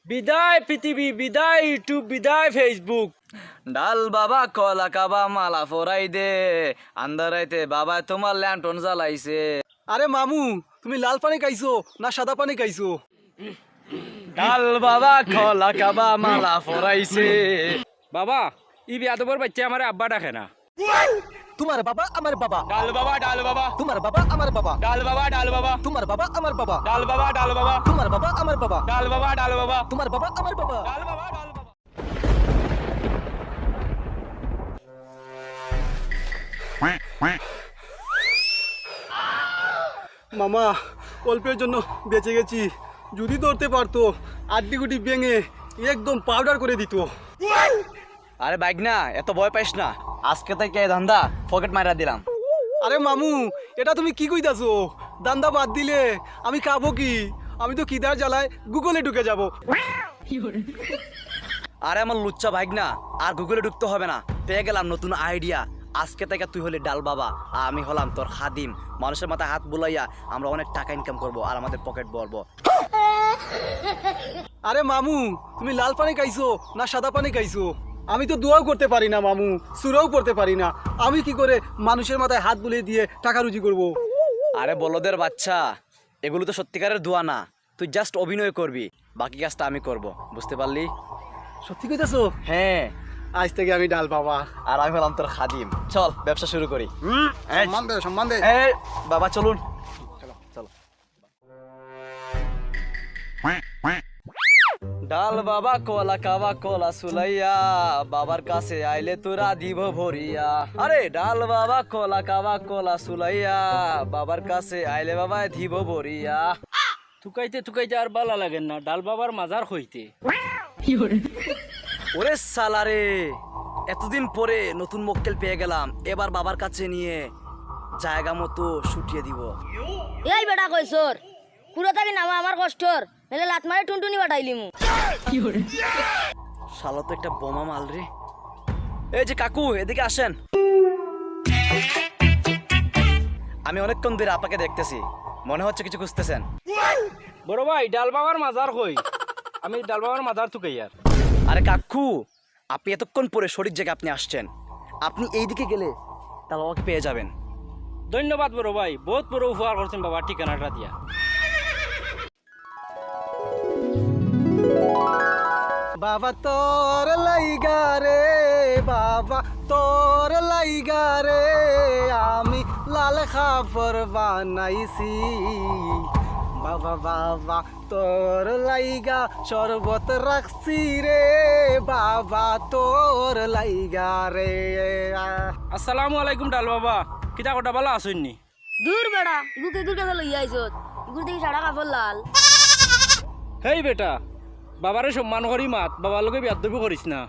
বিদায় পৃথিবী, বিদায় ইউটিউব, বিদায় ফেসবুক। ডাল বাবা কলা কাবা মালা ফরাই দে, আন্দারাইতে বাবা তোমার ল্যান্টন জ্বালাইছে। আরে মামু, তুমি লাল পানি খাইছো না সাদা পানি খাইছো? ডাল বাবা কলা কাবা মালা ফরাইছে। বাবা ই বিয়াদবর বাচ্চা আমার আব্বা ডাকে না। তোমার বাবা আমার বাবা, ডাল বাবা, ডাল বাবা, তোমার বাবা আমার বাবা, ডাল বাবা, ডাল বাবা, তোমার বাবা আমার বাবা, ডাল বাবা, ডাল বাবা, তোমার বাবা আমার বাবা, ডাল বাবা, ডাল বাবা, তোমার বাবা আমার বাবা। ডাল বাবা, ডাল বাবা। মামা, অল্পের জন্য বেঁচে গেছি। যদি ধরতে পারতো আড্ডি গুটি ভেঙে একদম পাউডার করে দিত। আরে বাইক না, এত ভয় পাইস না, আজকে থেকে এই ধান্দা পকেট মারা দিলাম। আরে মামু, এটা তুমি কি কইতাছো? দান্দা বাদ দিলে আমি খাবো কি? আমি তো খিদার জ্বালায় গুগলে ঢুকে যাব। আরে আমার লুচ্চা বাইক না, আর গুগলে ঢুকতে হবে না, পেয়ে গেলাম নতুন আইডিয়া। আজকে থেকে তুই হলি ডাল বাবা আর আমি হলাম তোর খাদিম। মানুষের মাথায় হাত বুলাইয়া আমরা অনেক টাকা ইনকাম করব আর আমাদের পকেট ভরবো। আরে মামু, তুমি লাল পানি খাইছো না সাদা পানি খাইছো? আমি তো দোয়াও করতে পারি না মামু, সুরাও করতে পারি না। আমি কি করে মানুষের মাথায় হাত বুলিয়ে দিয়ে টাকা রুজি করব? আরে বলদের বাচ্চা, এগুলো তো সত্যিকারের দোয়া না, তুই জাস্ট অভিনয় করবি, বাকি কাজটা আমি করব, বুঝতে পারলি? সত্যি কইতাছো? হ্যাঁ, আজ থেকে আমি ডাল বাবা আর আমি হলাম তোর খাদিম। চল ব্যবসা শুরু করি। সম্মান দে, সম্মান দে। এই বাবা চলুন। চলো চলো। ডাল বাবা কলা কাবা কলা সুলাইয়া, বাবার কাছে আইলে তোরা দিব ভরিয়া। আরে ডাল বাবা কলা কাবা কলা সুলাইয়া, বাবার কাছে আইলে বাবা দিব ভরিয়া। থুকাইতে থুকাইতে আর বালা লাগেন না, ডাল বাবার মাজার হইতে। ওরে সালারে, এতদিন পরে নতুন মক্কেল পেয়ে গেলাম, এবার বাবার কাছে নিয়ে জায়গা মতো শুটিয়ে দিব। এই বেটা কইছর পুরো থাকি নামা আমার কষ্টর মেলে লাত মারে টুনটুনি বাটাইলিমু। শালা তো একটা বোমা মাল রে। এই যে কাকু, এদিকে আসেন। আমি অনেকক্ষণ ধরে আপনাকে দেখতেছি, মনে হচ্ছে কিছু খুঁজতেছেন। বড় ভাই, ডাল বাবার মাজার কই? আমি ডাল বাবার মাজার থুকাইয়ার। আরে কাকু, আপনি এতক্ষণ পরে সঠিক জায়গায় আপনি আসছেন। আপনি এইদিকে গেলে তার বাবাকে পেয়ে যাবেন। ধন্যবাদ বড় ভাই, বহুত বড় উপকার করছেন বাবা ঠিকানাটা দিয়া। বাবা তোর লাইগা রে, বাবা তোর লাইগা রে, আমি লাল খাফর বানাইছি। বাবা বাবা তোর লাইগা শরবত রাখছি রে, বাবা তোর লাইগা রে। আসসালামু আলাইকুম ডাল বাবা, কিতা কটা ভালো আসুননি? দূর বেটা ইগুকে দূর কাছে লইয়া আইছত, ইগুর দেখি সারা কাপড় লাল। হেই বেটা, বাবারে সম্মান করি মাত, বাবার লগে বিয়াদবি করিস না।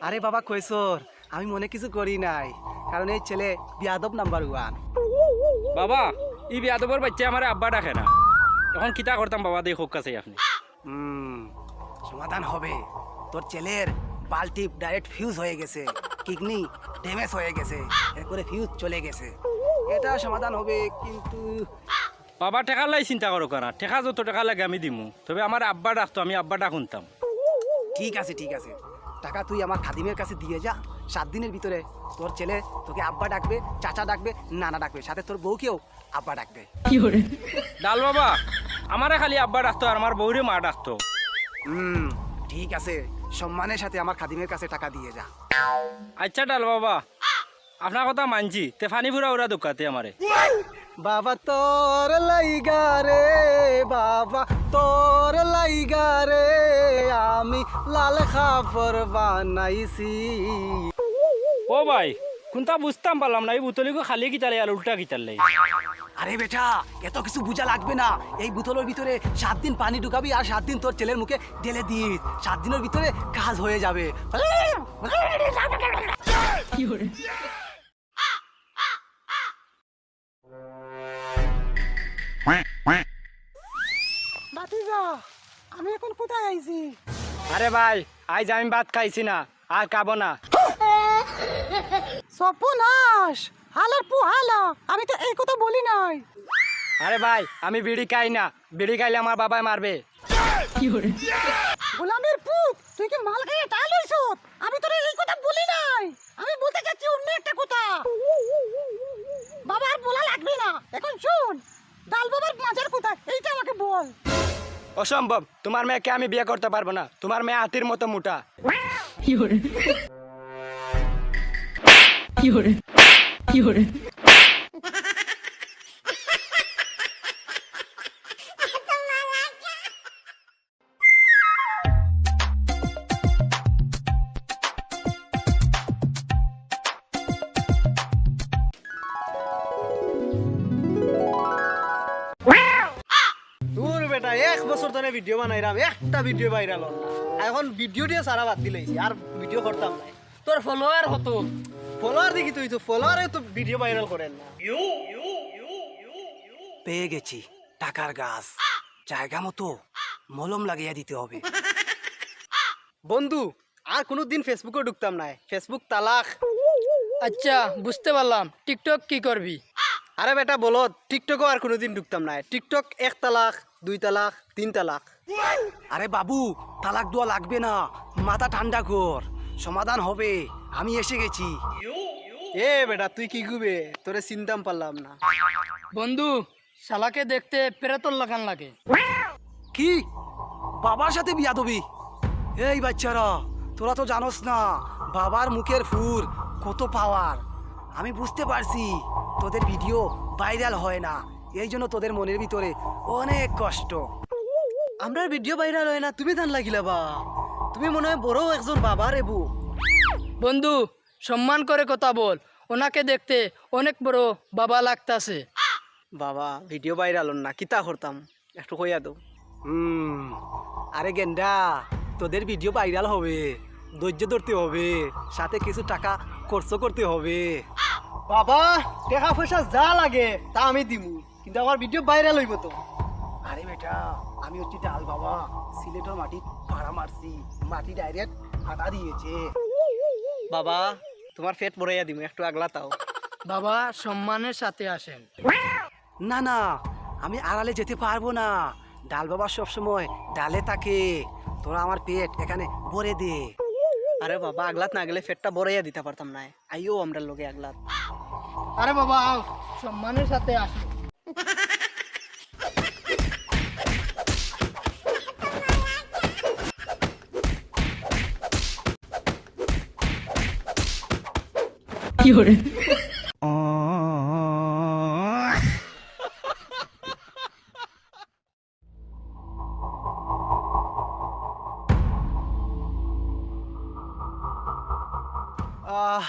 আরে বাবা কইসর, আমি মনে কিছু করি নাই, কারণ এই ছেলে বিয়াদব নাম্বার 1। বাবা ই বিয়াদবর বাচ্চা আমার আব্বা ডাকে না, এখন কিতা করতাম বাবা দেখ কাছে আপনি। সমাধান হবে। তোর ছেলের বাল্টি ডাইরেক্ট ফিউজ হয়ে গেছে, কিডনি ড্যামেজ হয়ে গেছে, এরপরে ফিউজ চলে গেছে। এটা সমাধান হবে, কিন্তু বাবা টেকা লাই চিন্তা করো না, টেকা যত টাকা লাগে আমি দিমু, তবে আমার আব্বা ডাকতো, আমি আব্বা ডাক শুনতাম। ঠিক আছে ঠিক আছে, টাকা তুই আমার খাদিমের কাছে দিয়ে যা। 7 দিনের ভিতরে তোর ছেলে তোকে আব্বা ডাকবে, চাচা ডাকবে, নানা ডাকবে, সাথে তোর বউকেও আব্বা ডাকবে। ডাল বাবা আমারে খালি আব্বা ডাকতো আর আমার বউরে মা ডাকতো। ঠিক আছে, সম্মানের সাথে আমার খাদিমের কাছে টাকা দিয়ে যা। আচ্ছা ডাল বাবা, আপনার কথা মানছি, তে ফানি ফুরা ওরা দোকাতে আমারে। বাবা তোর লাইগা রে, বাবা তোর লাইগা রে, আমি লাল খাফর বানাইছি। ও ভাই কোনটা বুঝতাম পারলাম না, এই বুতলিকে খালি কিতালে আর উল্টা কিতালে। আরে বেটা, এত কিছু বুঝা লাগবে না। এই বোতলের ভিতরে 7 দিন পানি ঢুকাবি আর 7 দিন তোর ছেলের মুখে ঢেলে দিস। 7 দিনের ভিতরে কাজ হয়ে যাবে। বাতিজা, আমি এখন কোথায় আইছি? আরে ভাই আজ আমি ভাত খাইছি না, আর খাবো না। সপনাশ, হালার পু হালা, আমি তো এই কথা বলি নাই। আরে ভাই আমি বিড়ি খাই না, বিড়ি খাইলে আমার বাবাই মারবে। গোলামের পুত তুই কি মাল খেয়ে টাল হইছ? আমি তোরে এই কথা বলি নাই, আমি বলতে চাচ্ছি অন্য একটা কথা। বাবা আর বলা লাগবে না, এখন শুন, ডাল বাবার মাজার কোথায় এইটা আমাকে বল। অসম্ভব, তোমার মেয়েকে আমি বিয়ে করতে পারবো না। তোমার মেয়ে হাতির মতো মোটা। দূর বেটা, 1 বছর ধরে ভিডিও বানাইরাম, একটা ভিডিও ভাইরাল হল না। এখন ভিডিও দিয়ে সারা বাদ দিলেছি, আর ভিডিও করতাম না। তোর ফলোয়ার হতো। ফলোয়ার দেখি তুই তো ফলোয়ারে তো ভিডিও ভাইরাল করেন না। পেয়ে গেছি টাকার গাছ, জায়গা মতো মলম লাগিয়ে দিতে হবে। বন্ধু, আর কোনোদিন ফেসবুকে ঢুকতাম না, ফেসবুক তালাক। আচ্ছা, বুঝতে পারলাম। টিকটক কি করবি? আরে বেটা বলো, টিকটকও আর কোনোদিন ঢুকতাম না। টিকটক 1 তালাক, 2 তালাক, 3 তালাক। আরে বাবু, তালাক দেওয়া লাগবে না, মাথা ঠান্ডা কর, সমাধান হবে, আমি এসে গেছি। এ বেটা তুই কি গুবে, তোরে চিনতাম পারলাম না। বন্ধু, শালাকে দেখতে প্রেতর লাগান লাগে। কি বাবার সাথে বিয়া দিবি? এই বাচ্চারা, তোরা তো জানোস না বাবার মুখের ফুর কত পাওয়ার। আমি বুঝতে পারছি তোদের ভিডিও ভাইরাল হয় না, এই জন্য তোদের মনের ভিতরে অনেক কষ্ট। আমরার ভিডিও ভাইরাল হয় না, তুমি ধান লাগিলা বা? তুমি মনে হয় বড় একজন বাবা রেবু। বন্ধু, সম্মান করে কথা বল, ওনাকে দেখতে অনেক বড় বাবা লাগতাছে। বাবা ভিডিও ভাইরাল হন না, কিতা করতাম একটু কইয়া দাও। আরে গেন্ডা, তোদের ভিডিও ভাইরাল হবে, ধৈর্য ধরতে হবে, সাথে কিছু টাকা খরচ করতে হবে। বাবা টাকা পয়সা যা লাগে তা আমি দিমু, কিন্তু আমার ভিডিও ভাইরাল হইব তো। আরে বেটা, আমি হচ্ছি ডাল বাবা, সিলেটের মাটি ভাড়া মারছি, মাটি ডাইরেক্ট ফাটা দিয়েছে। বাবা তোমার পেট ভরাইয়া দিমু, একটু আগলা তাও। বাবা, সম্মানের সাথে আসেন। না না, আমি আড়ালে যেতে পারবো না, ডাল বাবা সবসময় ডালে থাকে। তোরা আমার পেট এখানে ভরে দে। আরে বাবা, আগলাত না গেলে পেটটা ভরাইয়া দিতে পারতাম না। আইও আমরা লোকে আগলাত। আরে বাবা, আও, সম্মানের সাথে আসেন। আহ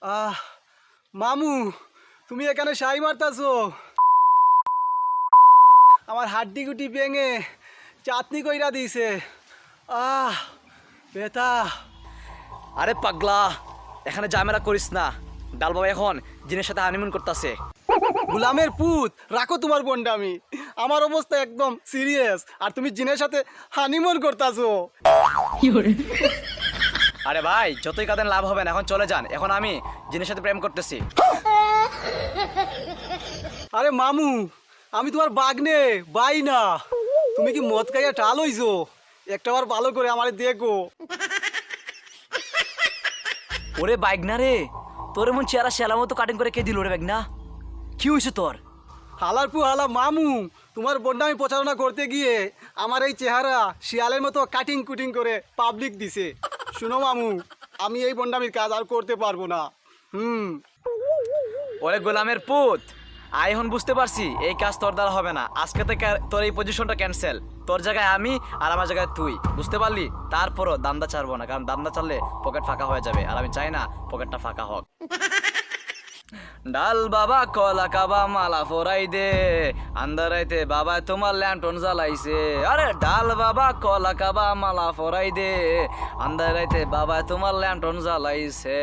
আহ মামু, তুমি এখানে সাই মারতাছো? আমার হাড্ডি গুটি ভেঙে চাটনি কইরা দিছে। বেটা। আরে পাগলা, এখানে ঝামেলা করিস না। ডাল বাবা এখন জিনের সাথে হানিমুন করতেছে। গুলামের পুত, রাখো তোমার বন্ডামি, আমার অবস্থা একদম সিরিয়াস, আর তুমি জিনের সাথে হানিমুন করতাছো। আরে ভাই, যতই কাঁদেন লাভ হবে না, এখন চলে যান। এখন আমি জিনের সাথে প্রেম করতেছি। আরে মামু, আমি তোমার বাগনে বাই না। তুমি কি মদ খাইয়া টাল হইছো? একটাবার ভালো করে আমারে দেখো। ওরে বাইক না রে, তোর এমন চেহারা শ্যালা মতো কাটিং করে কে দিল রে বাইক না? কি হয়েছে তোর? হালার পু হালা মামু, তোমার বন্ডামি প্রচারণা করতে গিয়ে আমার এই চেহারা শিয়ালের মতো কাটিং কুটিং করে পাবলিক দিছে। শুনো মামু, আমি এই বন্ডামির কাজ আর করতে পারবো না। ওরে গোলামের পুত, আই এখন বুঝতে পারছি এই কাজ তোর দ্বারা হবে না। আজকে থেকে তোর এই পজিশনটা ক্যান্সেল। তোর জায়গায় আমি আর আমার জায়গায় তুই, বুঝতে পারলি? তারপরও দামদা ছাড়বো না, কারণ দামদা চাললে পকেট ফাঁকা হয়ে যাবে, আর আমি চাই না পকেটটা ফাঁকা হোক। ডাল বাবা কলা কাবা মালা ফোরাই দে, আন্দারাইতে বাবা তোমার ল্যান্টন জ্বালাইছে। আরে ডাল বাবা কলা কাবা মালা ফোরাই দে, আন্দারাইতে বাবা তোমার ল্যান্টন জ্বালাইছে।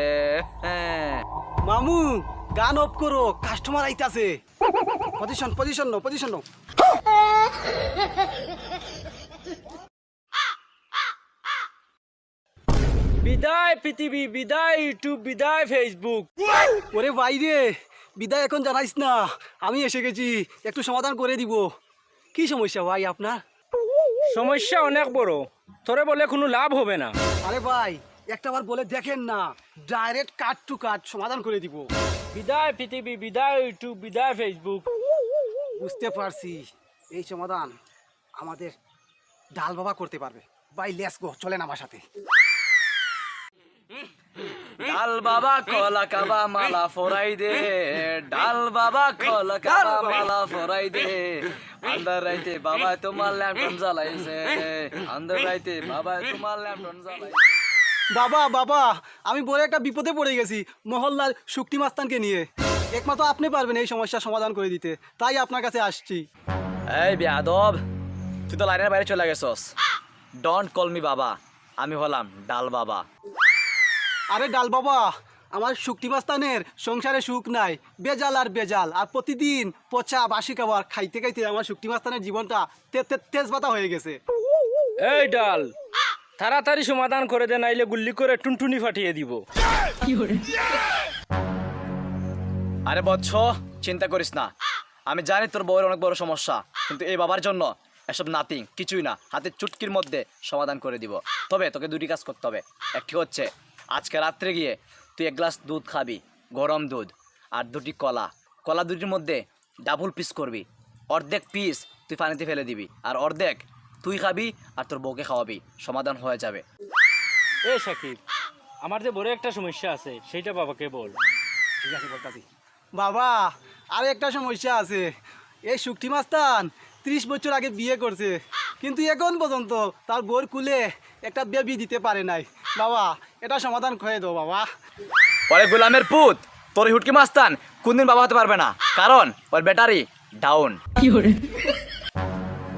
মামু গান অফ করো, কাস্টমার আইতাছে। Position position no, position no. বিদায় পৃথিবী, বিদায় ইউটিউব, বিদায় ফেসবুক। ওরে বাইরে, বিদায় এখন জানাইস না, আমি এসে গেছি, একটু সমাধান করে দিব। কি সমস্যা ভাই আপনার? সমস্যা অনেক বড়, তোরে বলে কোনো লাভ হবে না। আরে ভাই একটাবার বলে দেখেন না, ডাইরেক্ট কাট টু কাট সমাধান করে দিব। বিদায় পৃথিবী, বিদায় ইউটিউব, বিদায় ফেসবুক। বুঝতে পারছি এই সমাধান আমাদের ডাল বাবা করতে পারবে। ভাই লেটস গো, চলেন আমার সাথে। ডাল বাবা কলা কাবা মালা ফরাই দে, ডাল বাবা কলা কাবা মালা ফরাই দে, আন্দার রাইতে বাবা তোমার ল্যাম্পটন জ্বালাইছে, আন্দার রাইতে বাবা তোমার ল্যাম্পটন জ্বালাইছে। বাবা বাবা, আমি বড় একটা বিপদে পড়ে গেছি মহল্লার শুক্তি মাস্তানকে নিয়ে। একমাত্র আপনি পারবেন এই সমস্যার সমাধান করে দিতে, তাই আপনার কাছে আসছি। এই বেয়াদব, তুই তো লাইনের বাইরে চলে গেছস। ডোন্ট কল মি বাবা, আমি হলাম ডাল বাবা। আরে ডাল বাবা, আমার শুক্তি মাস্তানের সংসারে সুখ নাই, বেজাল আর বেজাল, আর প্রতিদিন পচা বাসি খাবার খাইতে খাইতে আমার শুক্তি মাস্তানের জীবনটা তেজপাতা হয়ে গেছে। এই ডাল, তাড়াতাড়ি সমাধান করে দে, নাইলে গুল্লি করে টুনটুনি ফাটিয়ে দিব। আরে বৎস, চিন্তা করিস না, আমি জানি তোর বউয়ের অনেক বড় সমস্যা, কিন্তু এই বাবার জন্য এসব নাথিং, কিছুই না, হাতের চুটকির মধ্যে সমাধান করে দিব। তবে তোকে দুটি কাজ করতে হবে। একটি হচ্ছে আজকে রাত্রে গিয়ে তুই এক গ্লাস দুধ খাবি, গরম দুধ, আর দুটি কলা, কলা দুটির মধ্যে ডাবল পিস করবি, অর্ধেক পিস তুই পানিতে ফেলে দিবি, আর অর্ধেক তুই খাবি আর তোর বউকে খাওয়াবি, সমাধান হয়ে যাবে। এ সাকিব, আমার যে বড় একটা সমস্যা আছে, সেইটা বাবাকে বল। ঠিক আছে বলতাছি। বাবা, আর একটা সমস্যা আছে। এই শুক্তি মাস্তান 30 বছর আগে বিয়ে করছে, কিন্তু এখন পর্যন্ত তার বউর কুলে একটা বেবি দিতে পারে নাই। বাবা, এটা সমাধান করে দাও বাবা। পরে গোলামের পুত, তোর হুটকি মাস্তান কোনদিন বাবা হতে পারবে না, কারণ ওর ব্যাটারি ডাউন।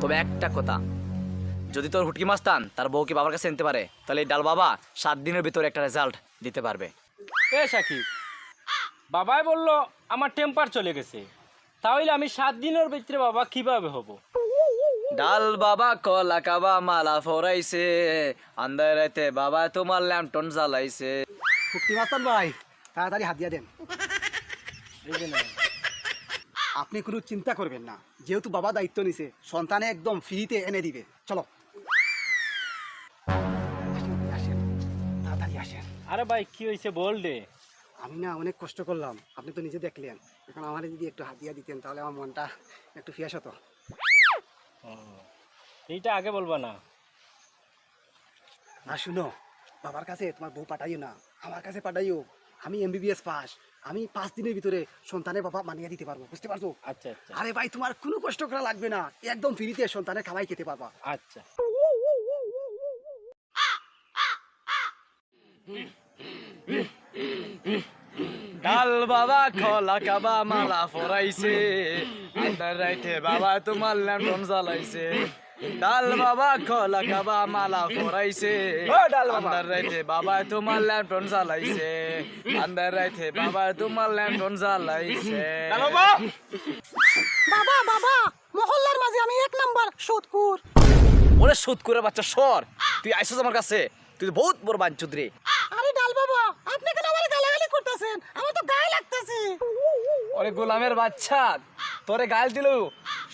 তবে একটা কথা, যদি তোর হুটকি মাস্তান তার বউকে বাবার কাছে আনতে পারে, তাহলে এই ডাল বাবা 7 দিনের ভিতরে একটা রেজাল্ট দিতে পারবে। এ সাকিব, বাবাই বলল আমার টেম্পার চলে গেছে, তাহলে আমি 7 দিনের ভিতরে বাবা কিভাবে হব? ডাল বাবা কলা কাবা মালা ফরাইছে, আন্দার রাতে বাবা তোমার ল্যাম্পটন জ্বালাইছে। শুক্তি মাস্তান ভাই, তাড়াতাড়ি হাত দিয়া দেন। আপনি কোনো চিন্তা করবেন না, যেহেতু বাবা দায়িত্ব নিছে, সন্তানে একদম ফ্রিতে এনে দিবে। চলো আসেন, তাড়াতাড়ি আসেন। আরে ভাই, কি হয়েছে বল দে। আমি না অনেক কষ্ট করলাম, আপনি তো নিজে দেখলেন। এখন আমার যদি একটু হাত দিয়া দিতেন, তাহলে আমার মনটা একটু ফ্রেশ হতো। এইটা আগে বলবা না। আর শুনো, বাবার কাছে তোমার বউ পাঠাইও না, আমার কাছে পাঠাইও। আমি MBBS পাস, আমি 5 দিনের ভিতরে সন্তানের বাবা মানিয়ে দিতে পারবো, বুঝতে পারছো? আচ্ছা আচ্ছা আরে ভাই, তোমার কোনো কষ্ট করা লাগবে না, একদম ফ্রিতে সন্তানের খাওয়াই খেতে পারবা। আচ্ছা। ডাল বাবা কলা কাবা মালা ফরাইছে, আন্দার রাইতে বাবা তোমার ল্যাম্পটন জ্বালাইছে। ডাল বাবা কলা কাবা মালা ফরাইছে, আন্দার রাইতে বাবা তোমার ল্যাম্পটন জ্বালাইছে, আন্দার রাইতে বাবা তোমার ল্যাম্পটন জ্বালাইছে। বাবা বাবা, মহল্লার মাঝে আমি 1 নাম্বার সুদকুর। ওরে সুদ করে বাচ্চা সর, তুই আইসস আমার কাছে, তুই তো বহুত বড় বাঞ্চুদ রে। আরে ডাল বাবা, আপনি কেন আমার গালাগালি করতেছেন? আমার তো গায়ে লাগতেছে। ওরে গোলামের বাচ্চা, তোরে গাল দিলেও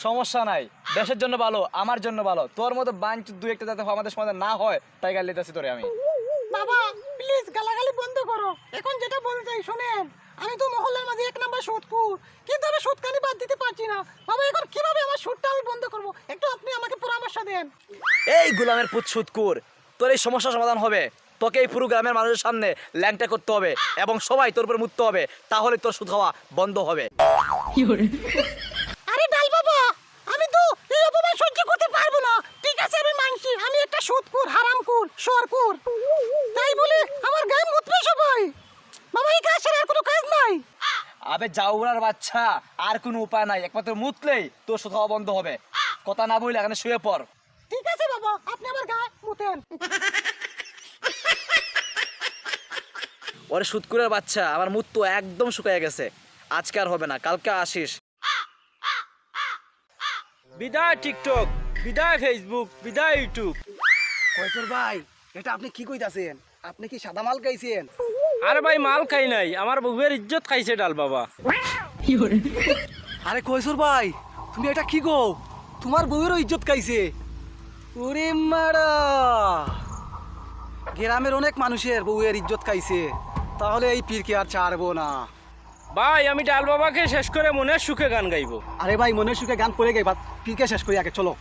সমস্যা নাই, দেশের জন্য ভালো, আমার জন্য ভালো। তোর মতো বাঞ্চুদ দুই একটা যাতে আমাদের সমাধান না হয়, তাই গাল দিতেছি তোরে আমি। বাবা প্লিজ গালাগালি বন্ধ করো, এখন যেটা বলতে চাই শুনেন। আমি তো মহল্লার মাঝে 1 নাম্বার সুদকুর, কিন্তু আমি সুদকানি বাদ দিতে পারছি না। বাবা, এখন কিভাবে আমার সুদটা আমি বন্ধ করব? একটু আপনি আমাকে পরামর্শ দেন। এই গোলামের পুত সুদকুর, তোর এই সমস্যার সমাধান হবে। তোকে এই পুরো গ্রামের মানুষের সামনে ল্যাংটা করতে হবে এবং সবাই তোর উপরে মুততে হবে, তাহলে তোর সুদ খাওয়া বন্ধ হবে। আরে ডাল বাবা, আমি তো এই অপমান সহ্য করতে পারবো না। ঠিক আছে, আমি মানছি আমি একটা সুদকুর, হারামকুর, শোরকুর, তাই বলে আমার গায়ে মুতবে সবাই। বাবা, এই কাজ ছাড়া আর কোনো কাজ নাই। আবে জাউরার বাচ্চা, আর কোনো উপায় নাই, একমাত্র মুতলেই তোর সুদ খাওয়া বন্ধ হবে। কথা না বললে এখানে শুয়ে পড়। ঠিক আছে বাবা, আপনি আমার গায়ে মুতেন। ওরে সুদকুরের বাচ্চা, আমার মুত তো একদম শুকিয়ে গেছে, আজকে আর হবে না, কালকে আসিস। বিদায় টিকটক, বিদায় ফেসবুক, বিদায় ইউটিউব। কৈশোর ভাই, এটা আপনি কি কইতাছেন? আপনি কি সাদা মাল খাইছেন? আরে ভাই, মাল খাই নাই, আমার বউয়ের ইজ্জত খাইছে ডাল বাবা। আরে কৈশোর ভাই, তুমি এটা কি গো? তোমার বউয়েরও ইজ্জত খাইছে। ওরে মারা, গ্রামের অনেক মানুষের বউয়ের ইজ্জত খাইছে, তাহলে এই পীরকে আর ছাড়বো না। ভাই আমি ডাল বাবাকে শেষ করে মনের সুখে গান গাইবো। আরে ভাই, মনের সুখে গান পড়ে গে, পীরকে শেষ করি আগে, চলো।